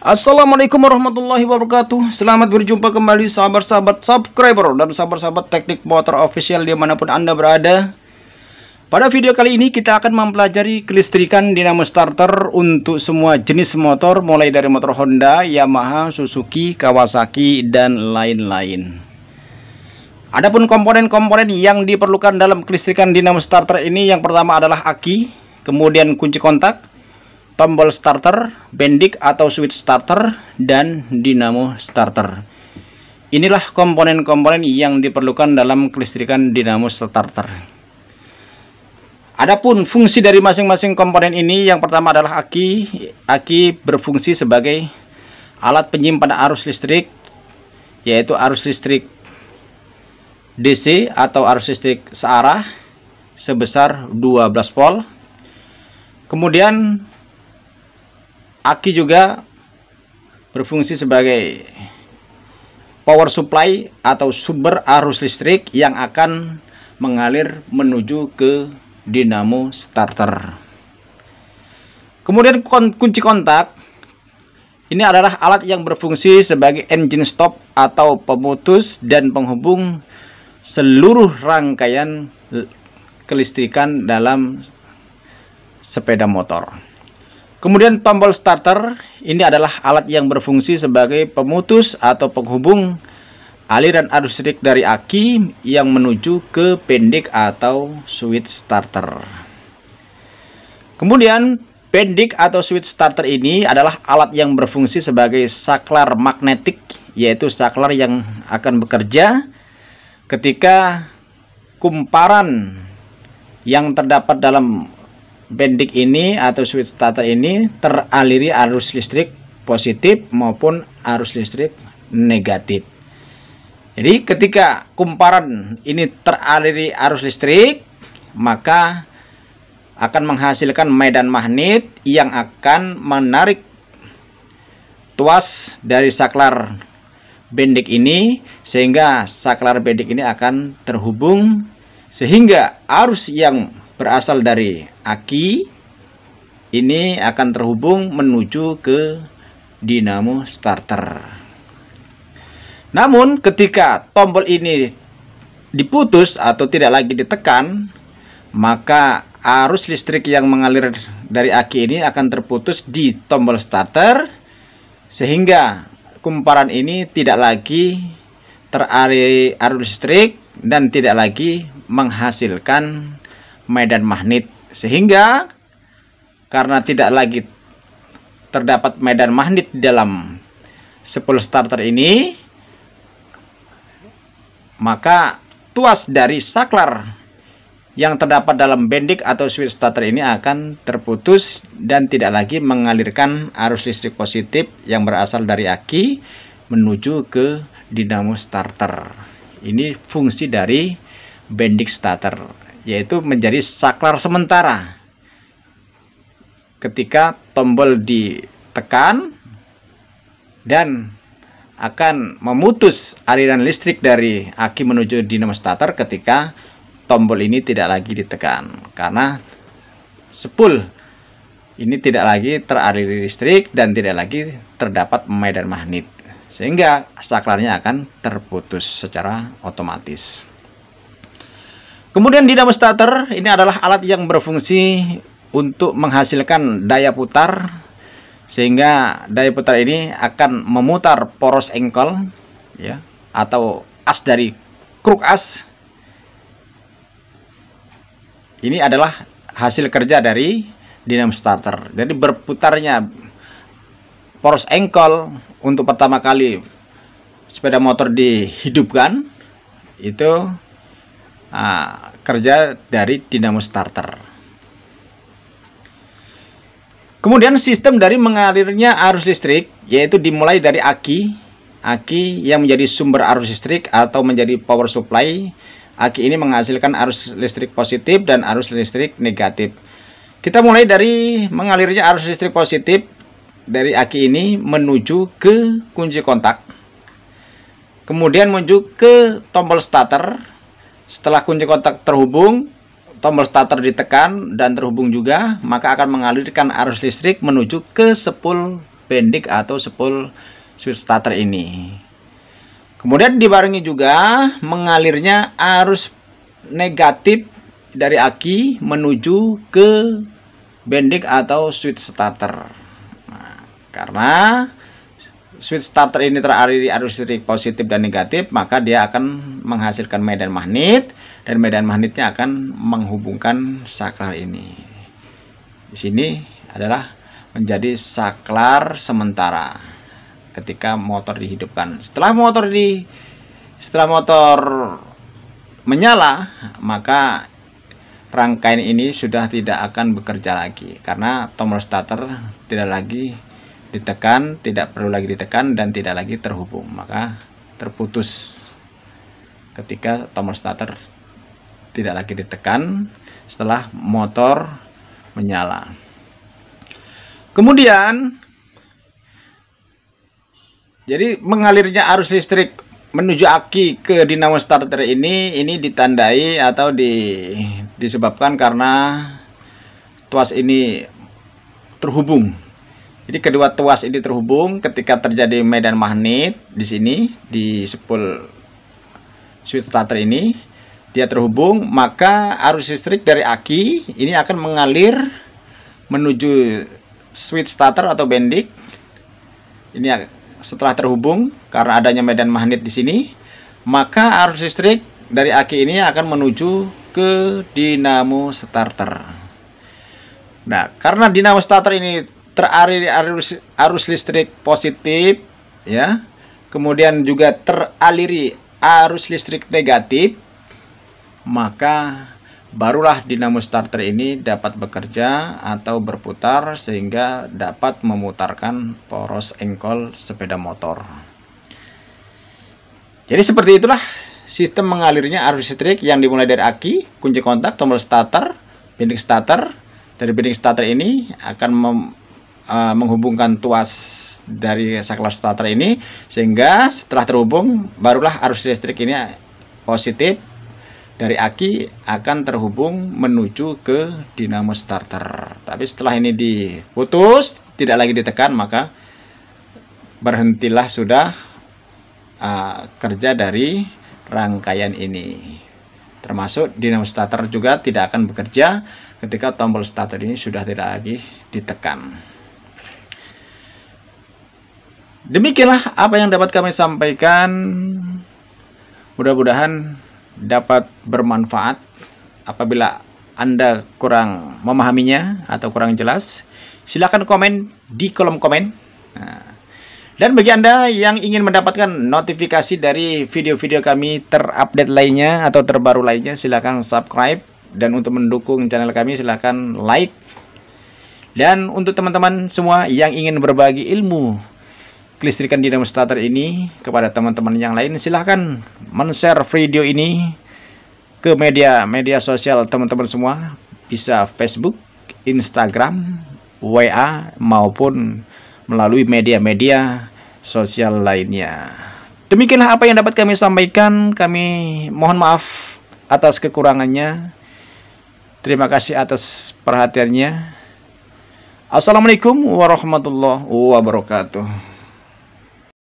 Assalamualaikum warahmatullahi wabarakatuh. Selamat berjumpa kembali sahabat-sahabat subscriber dan sahabat-sahabat teknik motor official dimanapun Anda berada. Pada video kali ini kita akan mempelajari kelistrikan dinamo starter untuk semua jenis motor, mulai dari motor Honda, Yamaha, Suzuki, Kawasaki, dan lain-lain. Adapun komponen-komponen yang diperlukan dalam kelistrikan dinamo starter ini, yang pertama adalah aki, kemudian kunci kontak, tombol starter, bendik atau switch starter, dan dinamo starter. Inilah komponen-komponen yang diperlukan dalam kelistrikan dinamo starter. Adapun fungsi dari masing-masing komponen ini, yang pertama adalah aki. Aki berfungsi sebagai alat penyimpan arus listrik, yaitu arus listrik DC atau arus listrik searah sebesar 12 volt. Kemudian aki juga berfungsi sebagai power supply atau sumber arus listrik yang akan mengalir menuju ke dinamo starter. Kemudian kunci kontak ini adalah alat yang berfungsi sebagai engine stop atau pemutus dan penghubung seluruh rangkaian kelistrikan dalam sepeda motor. Kemudian tombol starter ini adalah alat yang berfungsi sebagai pemutus atau penghubung aliran arus listrik dari aki yang menuju ke bendik atau switch starter. Kemudian bendik atau switch starter ini adalah alat yang berfungsi sebagai saklar magnetik, yaitu saklar yang akan bekerja ketika kumparan yang terdapat dalam bendik ini atau switch starter ini teraliri arus listrik positif maupun arus listrik negatif. Jadi ketika kumparan ini teraliri arus listrik, maka akan menghasilkan medan magnet yang akan menarik tuas dari saklar bendik ini, sehingga saklar bendik ini akan terhubung, sehingga arus yang berasal dari aki ini akan terhubung menuju ke dinamo starter. Namun ketika tombol ini diputus atau tidak lagi ditekan, maka arus listrik yang mengalir dari aki ini akan terputus di tombol starter, sehingga kumparan ini tidak lagi teraliri arus listrik dan tidak lagi menghasilkan medan magnet, sehingga karena tidak lagi terdapat medan magnet di dalam spool starter ini, maka tuas dari saklar yang terdapat dalam bendik atau switch starter ini akan terputus dan tidak lagi mengalirkan arus listrik positif yang berasal dari aki menuju ke dinamo starter. Ini fungsi dari bendik starter, yaitu menjadi saklar sementara. Ketika tombol ditekan dan akan memutus aliran listrik dari aki menuju dinamo starter ketika tombol ini tidak lagi ditekan, karena spool ini tidak lagi teraliri listrik dan tidak lagi terdapat medan magnet, sehingga saklarnya akan terputus secara otomatis. Kemudian dinamo starter ini adalah alat yang berfungsi untuk menghasilkan daya putar, sehingga daya putar ini akan memutar poros engkol, ya, atau as dari kruk as. Ini adalah hasil kerja dari dinamo starter. Jadi berputarnya poros engkol untuk pertama kali sepeda motor dihidupkan itu kerja dari dinamo starter. Kemudian sistem dari mengalirnya arus listrik, yaitu dimulai dari aki yang menjadi sumber arus listrik atau menjadi power supply. Aki ini menghasilkan arus listrik positif dan arus listrik negatif. Kita mulai dari mengalirnya arus listrik positif dari aki ini menuju ke kunci kontak, kemudian menuju ke tombol starter. Setelah kunci kontak terhubung, tombol starter ditekan dan terhubung juga, maka akan mengalirkan arus listrik menuju ke spool bendik atau spool switch starter ini. Kemudian dibarengi juga mengalirnya arus negatif dari aki menuju ke bendik atau switch starter. Nah, karena switch starter ini teraliri arus listrik positif dan negatif, maka dia akan menghasilkan medan magnet, dan medan magnetnya akan menghubungkan saklar ini. Di sini adalah menjadi saklar sementara ketika motor dihidupkan. Setelah motor menyala, maka rangkaian ini sudah tidak akan bekerja lagi karena tombol starter tidak lagi ditekan, tidak perlu lagi ditekan, dan tidak lagi terhubung, maka terputus ketika tombol starter tidak lagi ditekan setelah motor menyala. Kemudian jadi mengalirnya arus listrik menuju aki ke dinamo starter ini ditandai atau disebabkan karena tuas ini terhubung. Jadi kedua tuas ini terhubung ketika terjadi medan magnet di sini di spool switch starter ini, dia terhubung, maka arus listrik dari aki ini akan mengalir menuju switch starter atau bendik. Ini setelah terhubung karena adanya medan magnet di sini, maka arus listrik dari aki ini akan menuju ke dinamo starter. Nah, karena dinamo starter ini teraliri arus listrik positif, ya, kemudian juga teraliri arus listrik negatif, maka barulah dinamo starter ini dapat bekerja atau berputar sehingga dapat memutarkan poros engkol sepeda motor. Jadi seperti itulah sistem mengalirnya arus listrik yang dimulai dari aki, kunci kontak, tombol starter, bendik starter. Dari bendik starter ini akan menghubungkan tuas dari saklar starter ini, sehingga setelah terhubung barulah arus listrik ini positif dari aki akan terhubung menuju ke dinamo starter. Tapi setelah ini diputus, tidak lagi ditekan, maka berhentilah sudah kerja dari rangkaian ini. Termasuk dinamo starter juga tidak akan bekerja ketika tombol starter ini sudah tidak lagi ditekan. Demikianlah apa yang dapat kami sampaikan. Mudah-mudahan dapat bermanfaat. Apabila Anda kurang memahaminya atau kurang jelas, silakan komen di kolom komen. Dan bagi Anda yang ingin mendapatkan notifikasi dari video-video kami terupdate lainnya atau terbaru lainnya, silakan subscribe. Dan untuk mendukung channel kami, silakan like. Dan untuk teman-teman semua yang ingin berbagi ilmu kelistrikan dinamo starter ini kepada teman-teman yang lain, silahkan men-share video ini ke media sosial teman-teman semua, bisa Facebook, Instagram, WA, maupun melalui media-media sosial lainnya. Demikianlah apa yang dapat kami sampaikan. Kami mohon maaf atas kekurangannya. Terima kasih atas perhatiannya. Assalamualaikum warahmatullahi wabarakatuh.